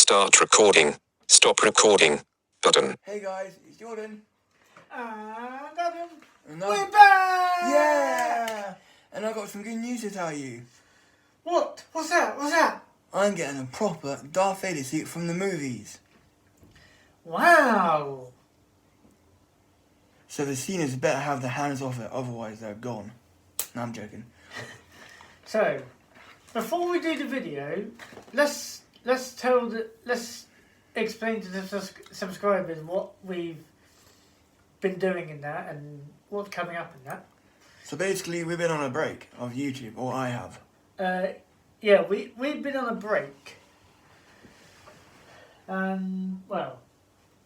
Start recording. Stop recording. Button. Hey guys, it's Jordan. And Adam. And We're back! Yeah! And I've got some good news to tell you. What? What's that? What's that? I'm getting a proper Darth Vader suit from the movies. Wow! So the sceners better have their hands off it, otherwise they're gone. No, I'm joking. So, before we do the video, let's explain to the subscribers what we've been doing in that and what's coming up in that. So basically, we've been on a break of YouTube, or I have. Yeah, we've been on a break. And, well,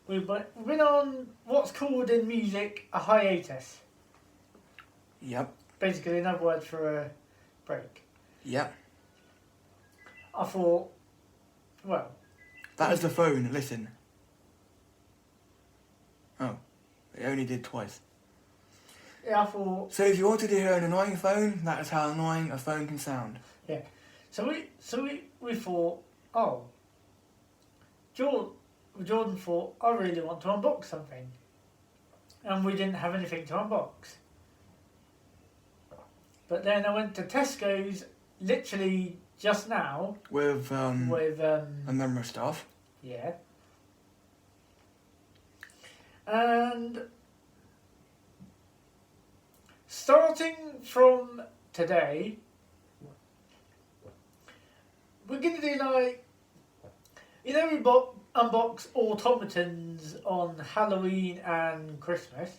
we've been on what's called in music a hiatus. Yep. Basically, another word for a break. Yep. I thought, well... That is the phone, listen. Oh, it only did twice. Yeah, I thought... So if you wanted to hear an annoying phone, that is how annoying a phone can sound. Yeah. So we thought, oh, Jordan thought, I really want to unbox something. And we didn't have anything to unbox. But then I went to Tesco's literally just now. With a member of staff. Yeah. And starting from today, we're going to do like, you know, we unbox automatons on Halloween and Christmas.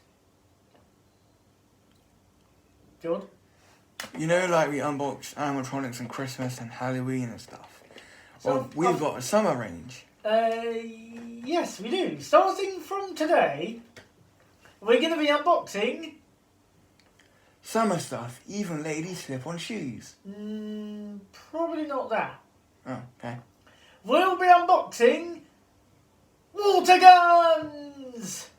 George? You know, like we unboxed animatronics on Christmas and Halloween and stuff. Well, we've got a summer range. Yes, we do. Starting from today, we're going to be unboxing... Summer stuff, even ladies slip-on shoes. Probably not that. Oh, okay. We'll be unboxing water guns!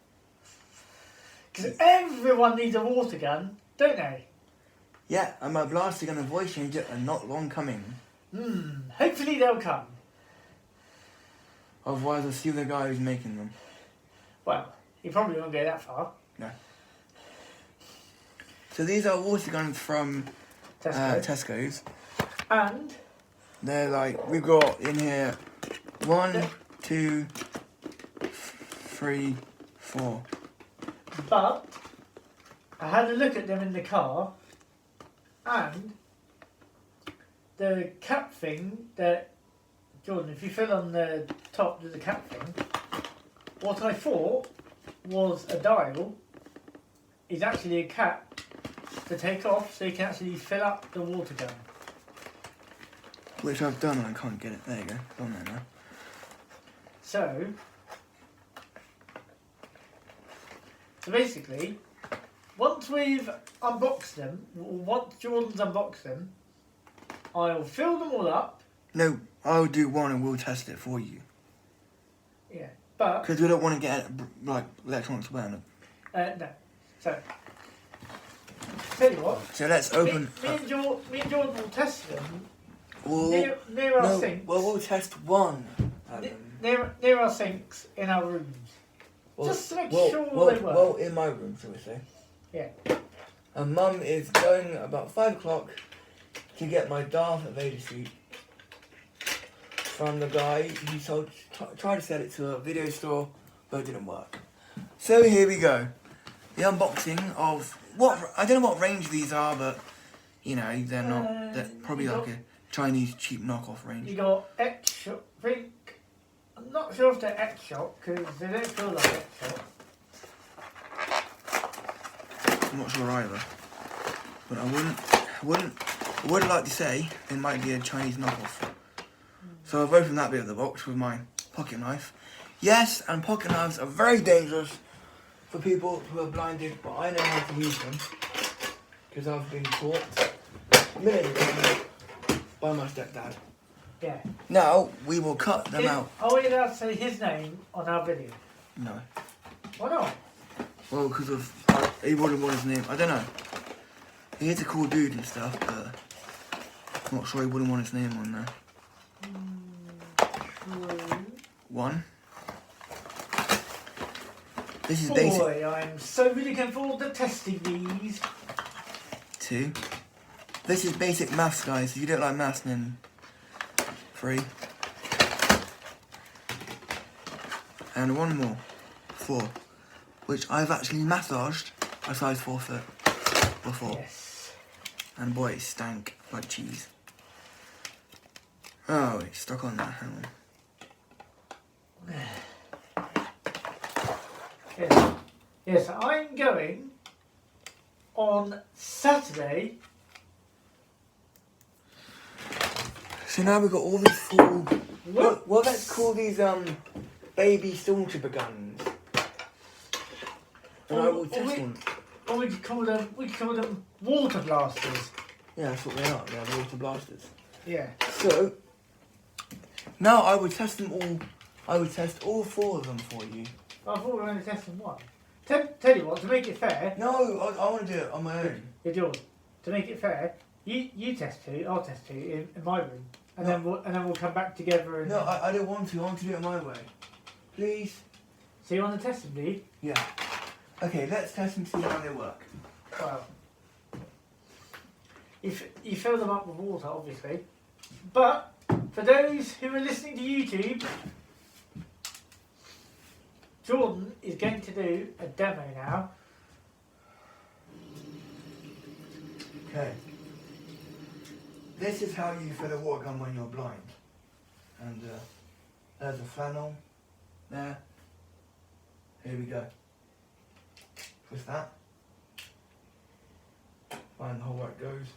Because everyone needs a water gun, don't they? Yeah, and my blaster gun and voice changer are not long coming. Hopefully they'll come. Otherwise I'll sue the guy who's making them. Well, he probably won't go that far. No. So these are water guns from Tesco's. And? They're like, we've got in here 1, 2, 3, 4. But, I had a look at them in the car, and the cap thing that, Jordan, if you fill on the top of the cap thing, what I thought was a dial is actually a cap to take off so you can actually fill up the water gun. Which I've done and I can't get it. There you go. It's on there now. So basically, once we've unboxed them, or once Jordan's unboxed them, I'll fill them all up. No, I'll do one and we'll test it for you. Yeah, but... Because we don't want to get, like, electronics burning. No. So, tell you what. So let's open... Me and Jordan will test them We'll, near our sinks. Well, we'll test one. Near our sinks in our rooms. Well, just to make sure they work. Well, in my room, shall we say. Yeah. And Mum is going about 5 o'clock to get my Darth Vader suit from the guy who tried to sell it to a video store, but it didn't work. So here we go. The unboxing of I don't know what range these are, but you know they're not. They're probably like a Chinese cheap knockoff range. You got X-Shock. I'm not sure if they're X-Shock because they don't feel like X-Shock. I'm not sure either, but I would like to say it might be a Chinese knockoff. So I've opened that bit of the box with my pocket knife. Yes, and pocket knives are very dangerous for people who are blinded, but I know how to use them because I've been taught a minute ago by my stepdad. Yeah. Now we will cut them out. Are we allowed to say his name on our video? No. Why not? Well, because of he wouldn't want his name. I don't know. He is a cool dude and stuff, but I'm not sure he wouldn't want his name on there. True. 1. This is basic. Boy, I'm so really looking forward to testing these. 2. This is basic maths, guys. If you don't like maths, then 3. And one more, 4, which I've actually massaged a size 4 foot before. Yes. And boy, it stank like cheese. Oh, it's stuck on that, hang on. Yes. Yes, I'm going on Saturday. So now we've got all these full. Well, let's call these baby stormtrooper guns. And I will test one. Or we could call them water blasters. Yeah, that's what they are. They're water blasters. Yeah. So now I would test them all. I would test all 4 of them for you. I thought we were only testing one. Tell you what, to make it fair. No, I want to do it on my own. Yeah, George, to make it fair, you test 2, I'll test 2 in my room, and then we'll come back together. And No, I don't want to. I want to do it my way. Please. So you want to test them, do you? Yeah. Okay, let's test and see how they work. Well, you fill them up with water, obviously. But for those who are listening to YouTube, Jordan is going to do a demo now. Okay. This is how you fill a water gun when you're blind. And there's a flannel there. Here we go. Twist that. Find the hole where it goes.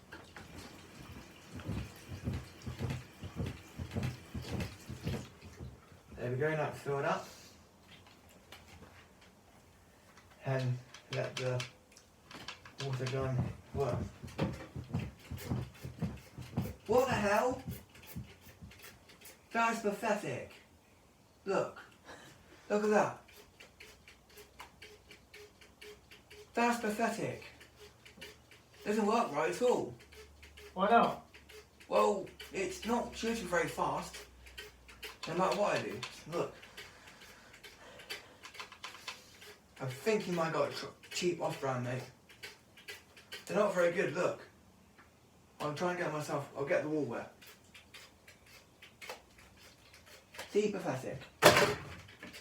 There we go, now it's filled up. And let the water gun work. What the hell? That's pathetic. Look. Look at that. That's pathetic. Doesn't work right at all. Why not? Well, it's not shooting very fast. No matter what I do. Look. I think you might got a cheap off-brand, mate. They're not very good, look. I'll try and get myself, I'll get the wall wet. See, pathetic.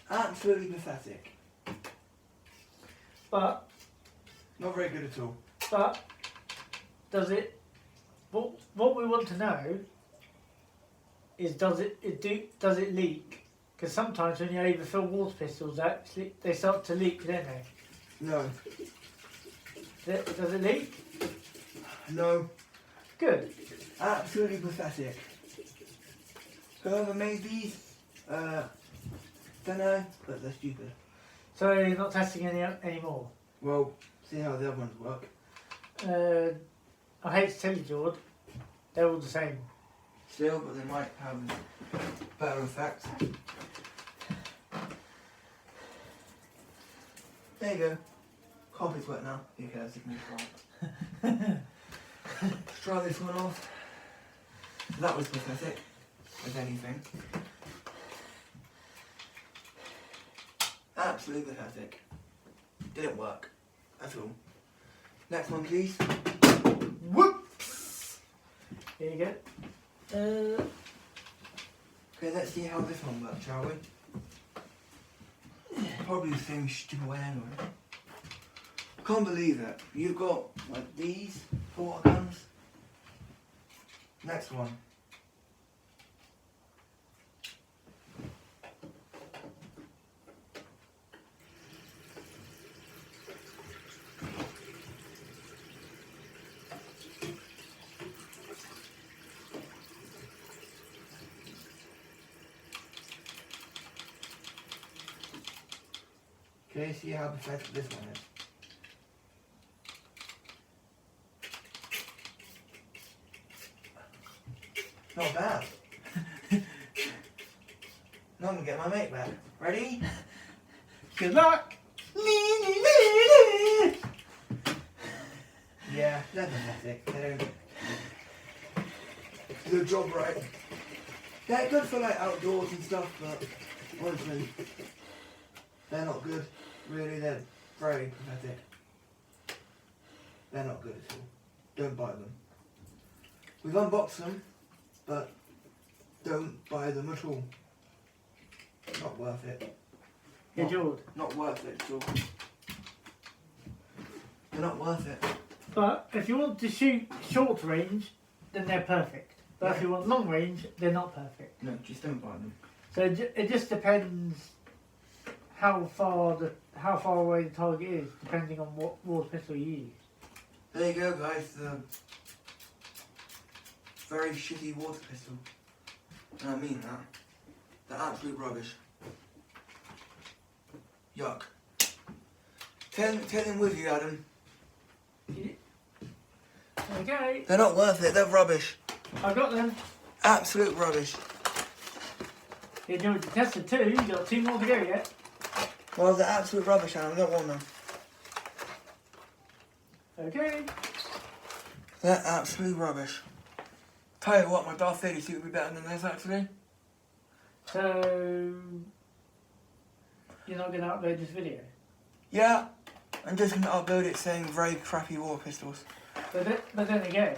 Absolutely pathetic. But Not very good at all. But does it? What we want to know is does it leak? Because sometimes when you overfill water pistols, actually they start to leak, don't they? No. Does it leak? No. Good. Absolutely pathetic. Whoever made these, don't know, but they're stupid. So you're not testing any anymore? Well, see how the other ones work. I hate to tell you, George, they're all the same. Still, but they might have better effects. There you go. Carpet's wet now. Who cares? It can be dry. Let's try this one off. That was pathetic, if anything. Absolutely pathetic. Didn't work at all. Next one, please. Whoops! Here you go. Okay, let's see how this one works, shall we? Probably the same stupid way anyway. Can't believe it. You've got like these for water guns. Next one. Okay, see how pathetic this one is. Not bad. Now I'm gonna get my mate back. Ready? Good luck. Yeah, they're pathetic. They don't do the job right. They're good for like outdoors and stuff, but honestly, they're not good. Really, they're very pathetic. They're not good at all. Don't buy them. We've unboxed them, but don't buy them at all. Not worth it. Yeah, George. Not worth it at all. They're not worth it. But if you want to shoot short range, then they're perfect. But if you want long range, they're not perfect. No, just don't buy them. So it just depends how far away the target is, depending on what water pistol you use. There you go, guys. The very shitty water pistol. And I mean that. They're absolute rubbish. Yuck. Tell him with you, Adam. Okay, They're not worth it. They're rubbish. I got them. Absolute rubbish. You George, you tested 2, you got 2 more to go yet. Well, they're absolute rubbish, Adam. I don't want them. Okay. They're absolute rubbish. Tell you what, my Darth Vader suit would be better than this, actually. So you're not going to upload this video? Yeah. I'm just going to upload it saying very crappy water pistols. But then again...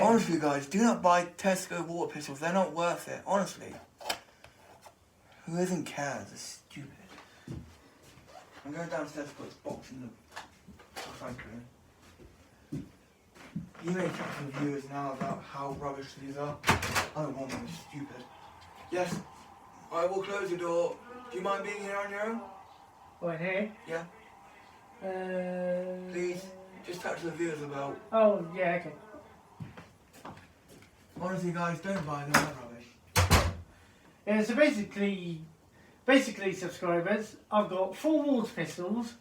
Honestly, guys, do not buy Tesco water pistols. They're not worth it. Honestly. Who even cares? It's stupid. I'm going downstairs to put this box in the factory. You may check some viewers now about how rubbish these are. I don't want them. It's stupid. Yes, I will close the door. Do you mind being here on your own? Oh, in here? Yeah. Please, just talk to the viewers about. Oh, yeah, okay. Honestly, guys, don't buy them. They're rubbish. Yeah, so basically, subscribers, I've got 4 water pistols,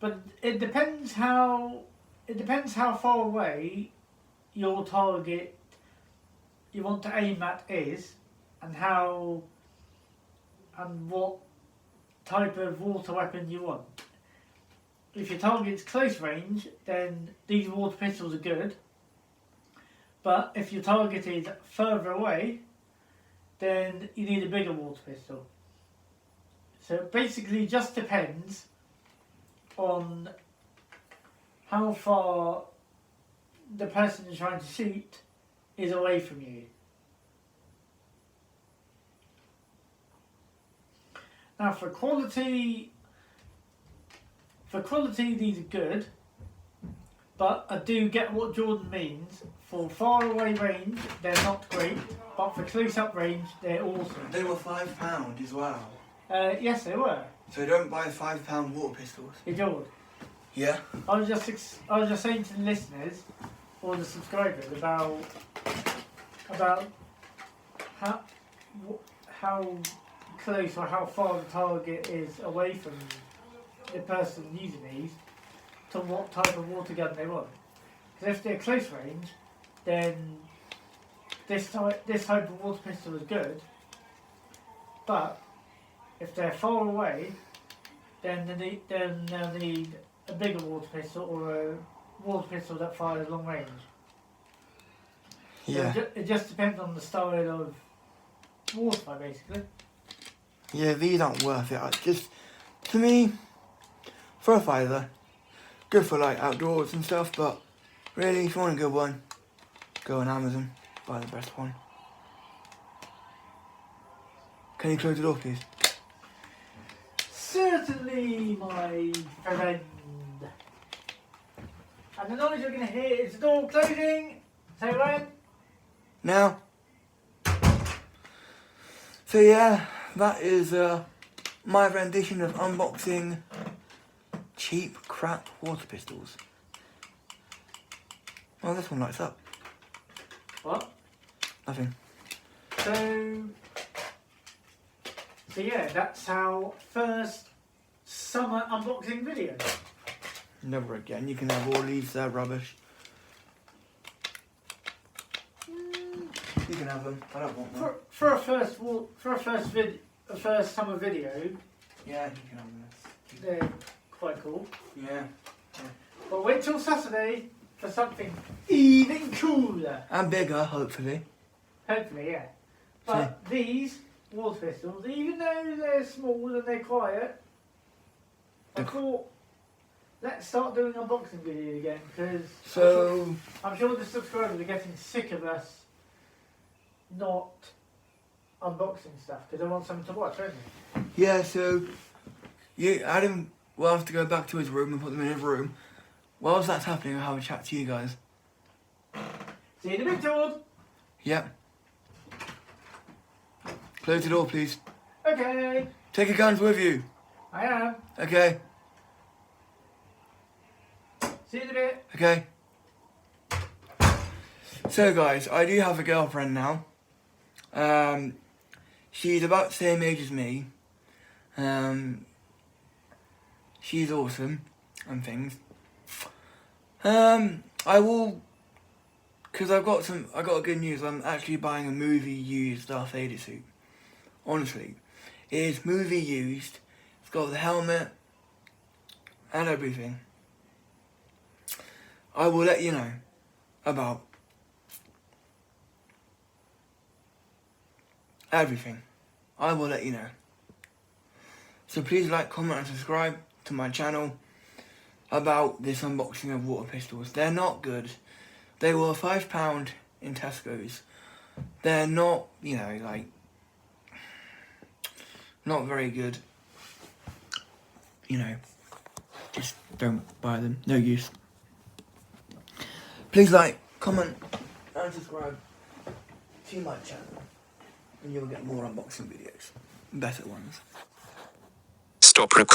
but it depends how far away your target you want to aim at is, and what type of water weapon you want. If your target's close range, then these water pistols are good. But if your target is further away, then you need a bigger water pistol. So it basically just depends on how far the person you're trying to shoot is away from you. Now for quality these are good, but I do get what Jordan means. For far away range, they're not great, but for close up range, they're awesome. They were £5 as well. Yes, they were. So don't buy £5 water pistols. Hey Jordan. Yeah. I was just saying to the listeners or the subscribers about how close or how far the target is away from the person using these to what type of water gun they want. Because if they're close range, then this type of water pistol is good. But if they're far away, then they'll need a bigger water pistol or a water pistol that fires long range. Yeah. So it just depends on the style of water fight, basically. Yeah, these aren't worth it. Just, to me, for a fiver, good for like outdoors and stuff, but really, if you want a good one, go on Amazon, buy the best one. Can you close the door, please? Certainly, my friend. And the noise you're going to hear is the door closing. Say when? Now. So yeah, that is my rendition of unboxing cheap crap water pistols. Oh, this one lights up. What? Nothing. So yeah, that's our first summer unboxing video. Never again. You can have all these rubbish. You can have them. I don't want them. For a first summer video, Yeah, you can have them. they're quite cool. Yeah. But wait till Saturday. for something even cooler. And bigger, hopefully. Hopefully, yeah. But these water pistols, even though they're small and they're quiet, I thought, let's start doing unboxing videos again, because So, I'm sure the subscribers are getting sick of us not unboxing stuff, because they want something to watch, don't they? yeah, so, Adam will have to go back to his room and put them in his room. Whilst that's happening, I'll have a chat to you guys. See you in a bit, George. Yep. Close the door, please. Okay, Take your guns with you. I am. Okay. See you in a bit. Okay. So guys, I do have a girlfriend now. She's about the same age as me. She's awesome and things. I will, because I got good news. I'm actually buying a movie used Darth Vader suit. Honestly, it is movie used. It's got the helmet and everything. I will let you know about everything. I will let you know. So please like, comment and subscribe to my channel about this unboxing of water pistols. They're not good. They were £5 in Tesco's. They're not, like, not very good. Just don't buy them. No use. Please like, comment and subscribe to my channel, and you'll get more unboxing videos. Better ones. Stop recording.